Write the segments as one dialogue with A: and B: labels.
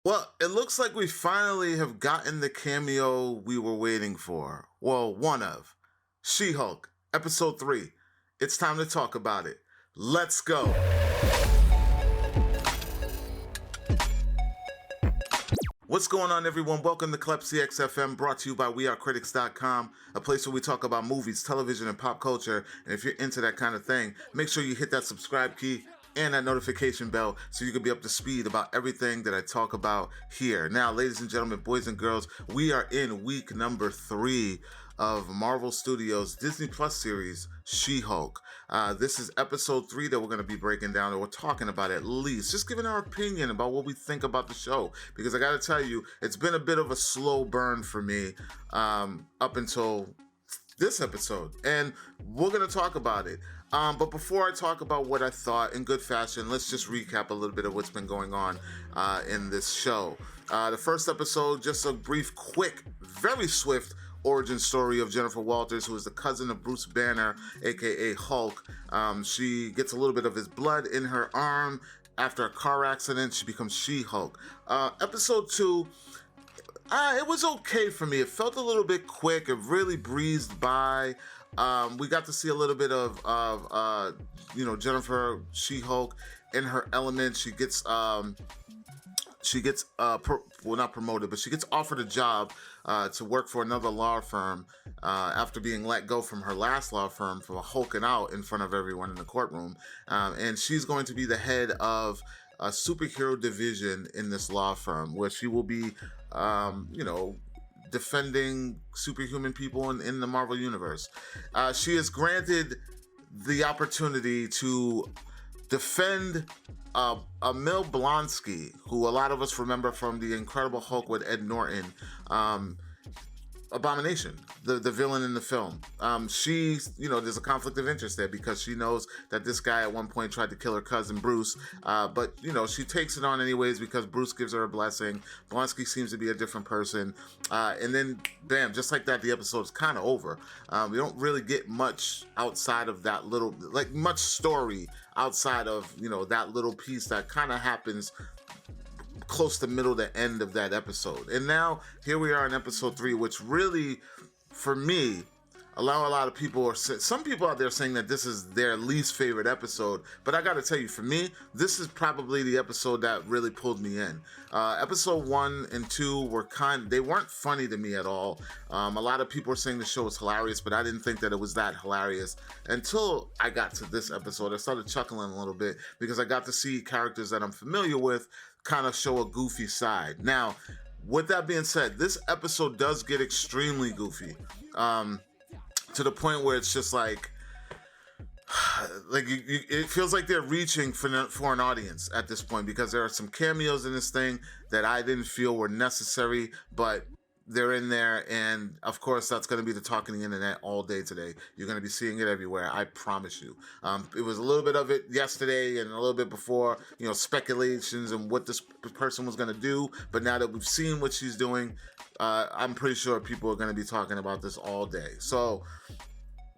A: Well, it looks like we finally have gotten the cameo we were waiting for. Well, one of. She-Hulk, episode 3. It's time to talk about it. Let's go. What's going on, everyone? Welcome to Klepcx FM, brought to you by wearecritics.com, a place where we talk about movies, television, and pop culture. And if you're into that kind of thing, make sure you hit that subscribe key and that notification bell so you can be up to speed about everything that I talk about here. Now, ladies and gentlemen, boys and girls, we are in week number 3 of Marvel Studios' Disney Plus series, She-Hulk. This is episode 3 that we're going to be breaking down, and we're talking about at least, just giving our opinion about what we think about the show. Because I got to tell you, it's been a bit of a slow burn for me up until this episode, and we're going to talk about it. But before I talk about what I thought in good fashion, let's just recap a little bit of what's been going on in this show. The first episode, just a brief, quick, very swift origin story of Jennifer Walters, who is the cousin of Bruce Banner, aka Hulk. She gets a little bit of his blood in her arm. After a car accident, she becomes She-Hulk. Episode 2, it was okay for me. It felt a little bit quick. It really breezed by. We got to see a little bit of Jennifer She-Hulk in her element. She gets not promoted, but she gets offered a job to work for another law firm after being let go from her last law firm for hulking out in front of everyone in the courtroom. And she's going to be the head of a superhero division in this law firm, where she will be, defending superhuman people in the Marvel Universe. She is granted the opportunity to defend Emil Blonsky, who a lot of us remember from The Incredible Hulk with Ed Norton, Abomination, the villain in the film. There's a conflict of interest there because she knows that this guy at one point tried to kill her cousin Bruce, but she takes it on anyways because Bruce gives her a blessing. Blonsky seems to be a different person, and then bam, just like that, the episode's kind of over. We don't really get much outside of that much story outside of that little piece that kind of happens close to middle to end of that episode. And now here we are in episode 3, which really, for me, a lot of people some people out there saying that this is their least favorite episode, but I gotta tell you, for me, this is probably the episode that really pulled me in. Episode 1 and 2 they weren't funny to me at all. A lot of people were saying the show was hilarious, but I didn't think that it was that hilarious until I got to this episode. I started chuckling a little bit because I got to see characters that I'm familiar with kind of show a goofy side. Now, with that being said, this episode does get extremely goofy. To the point where it's just like it feels like they're reaching for an audience at this point, because there are some cameos in this thing that I didn't feel were necessary, but they're in there, and of course that's going to be the talk of the internet all day today. You're going to be seeing it everywhere, I promise you. It was a little bit of it yesterday and a little bit before, speculations and what this person was going to do, but now that we've seen what she's doing, I'm pretty sure people are going to be talking about this all day. So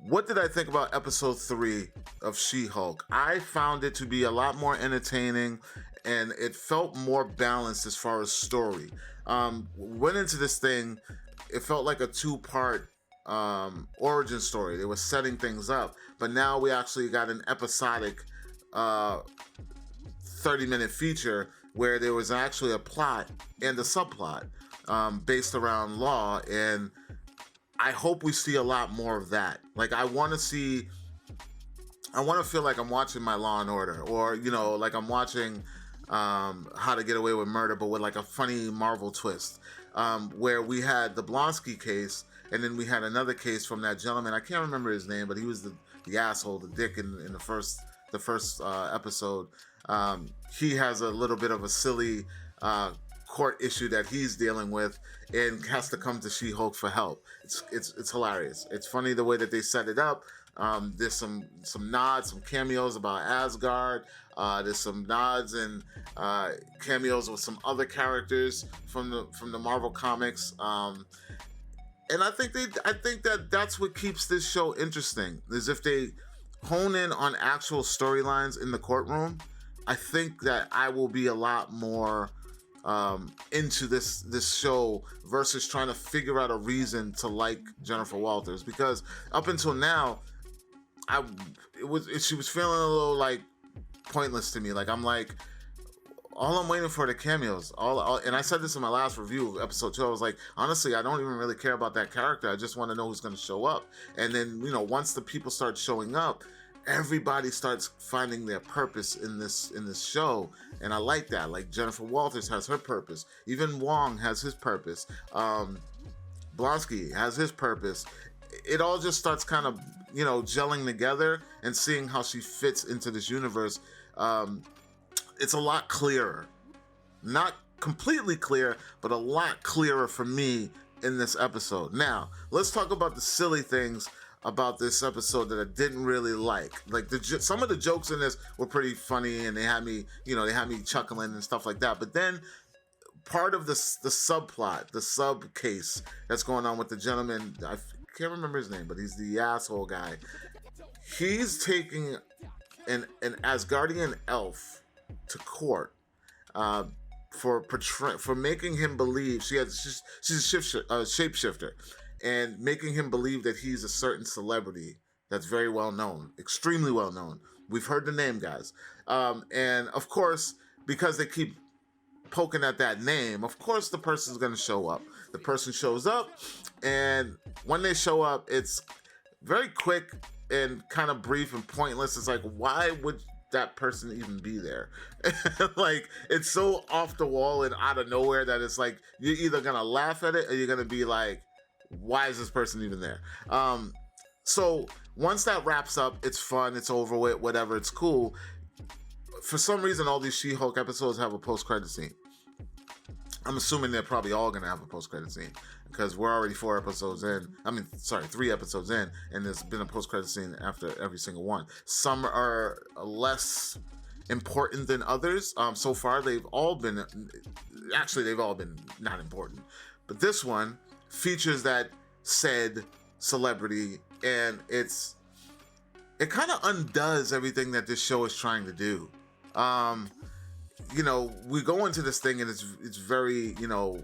A: what did I think about episode 3 of She-Hulk? I found it to be a lot more entertaining, and it felt more balanced as far as story. Went into this thing, it felt like a 2-part origin story. They were setting things up, but now we actually got an episodic 30-minute feature where there was actually a plot and a subplot based around law, and I hope we see a lot more of that. I want to feel like I'm watching my Law and Order, or like I'm watching How to Get Away with Murder, but with like a funny Marvel twist, where we had the Blonsky case, and then we had another case from that gentleman. I can't remember his name, but he was the asshole, the dick in the first episode. He has a little bit of a silly court issue that he's dealing with, and has to come to She-Hulk for help. It's hilarious. It's funny the way that they set it up. There's some nods, some cameos about Asgard. There's some nods and cameos with some other characters from the Marvel comics. And I think that's what keeps this show interesting, is if they hone in on actual storylines in the courtroom. I think that I will be a lot more into this show versus trying to figure out a reason to like Jennifer Walters, because up until now, she was feeling a little like pointless to me. Like I'm like, all I'm waiting for are the cameos. And I said this in my last review of episode 2. I was like, honestly, I don't even really care about that character. I just want to know who's going to show up. And then, once the people start showing up, everybody starts finding their purpose in this show. And I like that. Like Jennifer Walters has her purpose. Even Wong has his purpose. Blonsky has his purpose. It all just starts kind of, gelling together and seeing how she fits into this universe. It's a lot clearer. Not completely clear, but a lot clearer for me in this episode. Now, let's talk about the silly things about this episode that I didn't really like. Like some of the jokes in this were pretty funny, and they had me chuckling and stuff like that. But then part of the subplot, the sub case that's going on with the gentleman, I can't remember his name, but he's the asshole guy. He's taking an Asgardian elf to court for making him believe she's a shapeshifter, and making him believe that he's a certain celebrity that's very well known, extremely well known. We've heard the name, guys, and of course, because they keep poking at that name, of course the person's going to show up. The person shows up, and when they show up, it's very quick and kind of brief and pointless. It's like, why would that person even be there? Like, it's so off the wall and out of nowhere that it's like you're either gonna laugh at it or you're gonna be like, why is this person even there? So once that wraps up, it's fun, it's over with, whatever, it's cool. For some reason, all these She-Hulk episodes have a post-credit scene. I'm assuming they're probably all gonna have a post-credit scene, because we're already 3 episodes in, and there's been a post-credit scene after every single one. Some are less important than others. So far, they've all been not important. But this one features that said celebrity, and it kind of undoes everything that this show is trying to do. We go into this thing and it's very,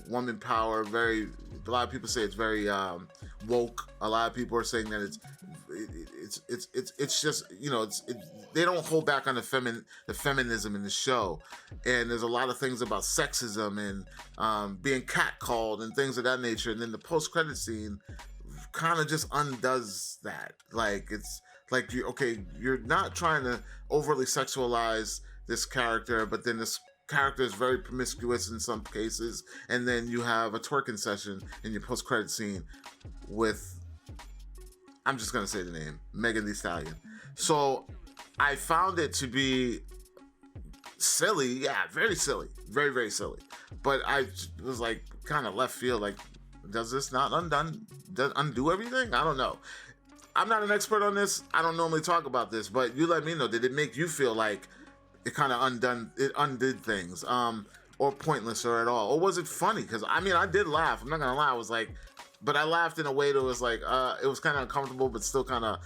A: woman power, a lot of people say it's very woke. A lot of people are saying that it's just, they don't hold back on the feminism in the show. And there's a lot of things about sexism and being catcalled and things of that nature. And then the post-credit scene kind of just undoes that. Like, it's like, you're not trying to overly sexualize this character, but then this character is very promiscuous in some cases, and then you have a twerking session in your post-credit scene with, I'm just gonna say the name, Megan Thee Stallion. So I found it to be silly, yeah, very silly, very, very silly. But I was like, kind of left field, like, does this not undo everything? I don't know. I'm not an expert on this. I don't normally talk about this, but you let me know. Did it make you feel like it kind of undid things, or pointless, or at all? Or was it funny? Because, I did laugh. I'm not going to lie. I was like, but I laughed in a way that was like, it was kind of uncomfortable, but still kind of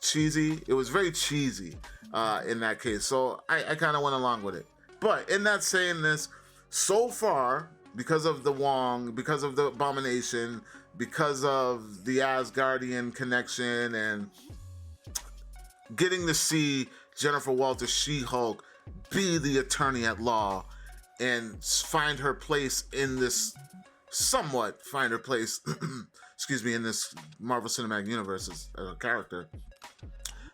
A: cheesy. It was very cheesy in that case. So I kind of went along with it. But in that saying this, so far, because of the Wong, because of the Abomination, because of the Asgardian connection, and getting to see Jennifer Walters, She-Hulk, be the attorney at law and find her place in this, in this Marvel Cinematic Universe as a character.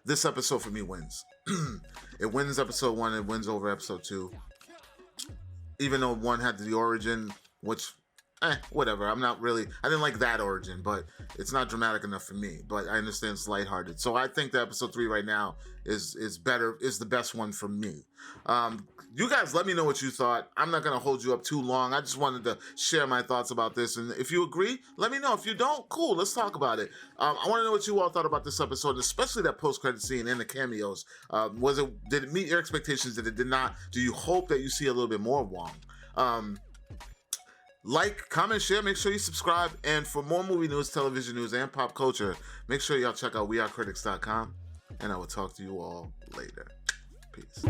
A: This episode for me wins. It wins episode 1, it wins over episode 2. Even though 1 had the origin, which, whatever. I didn't like that origin, but it's not dramatic enough for me. But I understand it's lighthearted. So I think that episode 3 right now is better, is the best one for me. You guys let me know what you thought. I'm not going to hold you up too long. I just wanted to share my thoughts about this. And if you agree, let me know. If you don't, cool, let's talk about it. I want to know what you all thought about this episode, especially that post-credit scene and the cameos. Did it meet your expectations? Did it not? Do you hope that you see a little bit more Wong? Like, comment, share, make sure you subscribe. And for more movie news, television news, and pop culture, make sure y'all check out wearecritics.com. And I will talk to you all later. Peace.